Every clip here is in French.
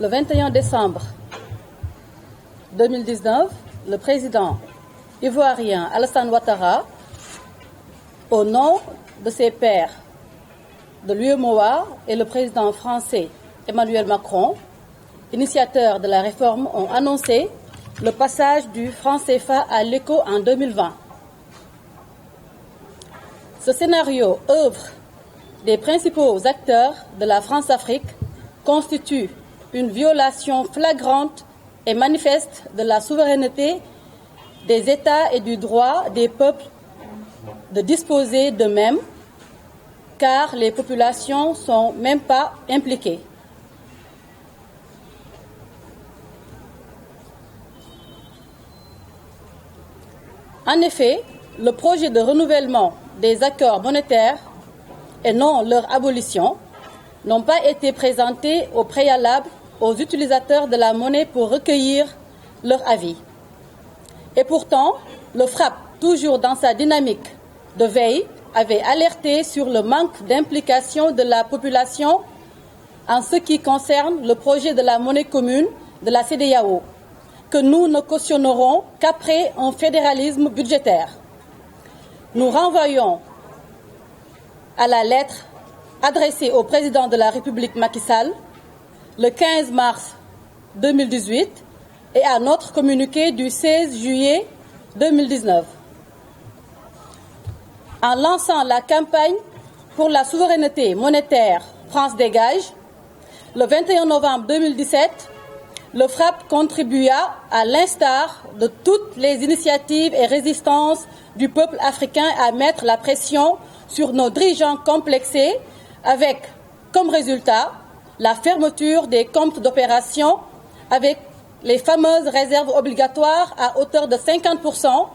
le 21 décembre 2019, le président ivoirien Alassane Ouattara, au nom de ses pairs de l'UEMOA et le président français Emmanuel Macron, initiateurs de la réforme, ont annoncé le passage du franc CFA à l'éco en 2020. Ce scénario, œuvre des principaux acteurs de la France-Afrique, constitue une violation flagrante et manifeste de la souveraineté des États et du droit des peuples de disposer d'eux-mêmes, car les populations ne sont même pas impliquées. En effet, le projet de renouvellement des accords monétaires et non leur abolition n'ont pas été présentés au préalable aux utilisateurs de la monnaie pour recueillir leur avis. Et pourtant, le FRAPP, toujours dans sa dynamique de veille, avait alerté sur le manque d'implication de la population en ce qui concerne le projet de la monnaie commune de la CEDEAO, que nous ne cautionnerons qu'après un fédéralisme budgétaire. Nous renvoyons à la lettre adressée au président de la République Macky Sall le 15 mars 2018 et à notre communiqué du 16 juillet 2019. En lançant la campagne pour la souveraineté monétaire France Dégage, le 21 novembre 2017, le FRAPP contribua, à l'instar de toutes les initiatives et résistances du peuple africain, à mettre la pression sur nos dirigeants complexés, avec comme résultat la fermeture des comptes d'opération avec les fameuses réserves obligatoires à hauteur de 50%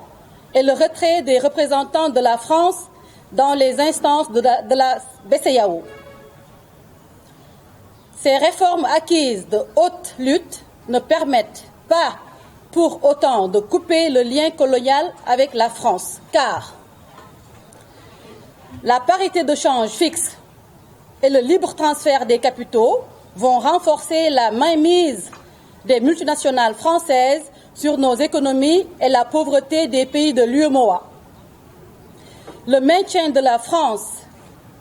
et le retrait des représentants de la France dans les instances de la BCEAO. Ces réformes acquises de haute lutte ne permettent pas pour autant de couper le lien colonial avec la France, car la parité de change fixe et le libre transfert des capitaux vont renforcer la mainmise des multinationales françaises sur nos économies et la pauvreté des pays de l'UEMOA. Le maintien de la France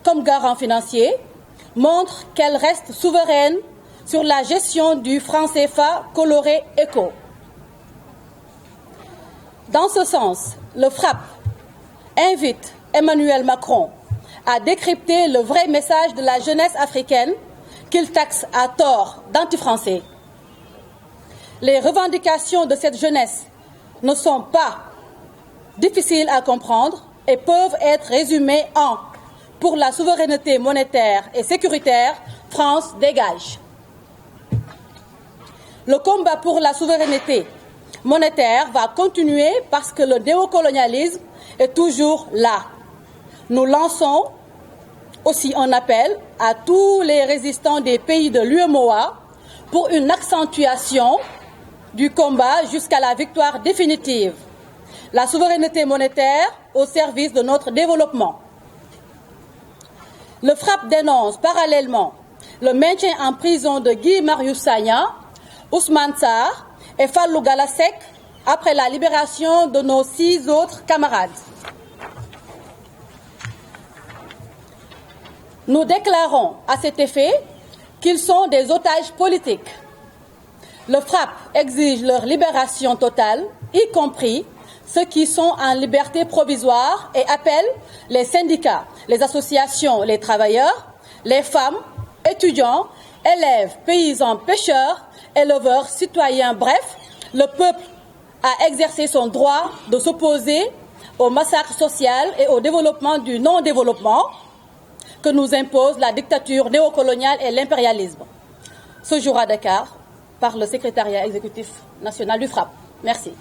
comme garant financier montre qu'elle reste souveraine sur la gestion du franc CFA coloré éco. Dans ce sens, le FRAPP invite Emmanuel Macron à décrypter le vrai message de la jeunesse africaine qu'il taxe à tort d'anti-français. Les revendications de cette jeunesse ne sont pas difficiles à comprendre et peuvent être résumées en « Pour la souveraineté monétaire et sécuritaire, France dégage ». Le combat pour la souveraineté monétaire va continuer parce que le néocolonialisme est toujours là. Nous lançons aussi un appel à tous les résistants des pays de l'UEMOA pour une accentuation du combat jusqu'à la victoire définitive. La souveraineté monétaire au service de notre développement. Le FRAPP dénonce parallèlement le maintien en prison de Guy Marius Sagna, Ousmane Sarr et Fallou Galassek après la libération de nos 6 autres camarades. Nous déclarons à cet effet qu'ils sont des otages politiques. Le FRAPP exige leur libération totale, y compris ceux qui sont en liberté provisoire, et appelle les syndicats, les associations, les travailleurs, les femmes, étudiants, élèves, paysans, pêcheurs, éleveurs, citoyens, bref, le peuple a exercé son droit de s'opposer au massacre social et au développement du non-développement que nous impose la dictature néocoloniale et l'impérialisme. Ce jour à Dakar, par le secrétariat exécutif national du FRAPP. Merci.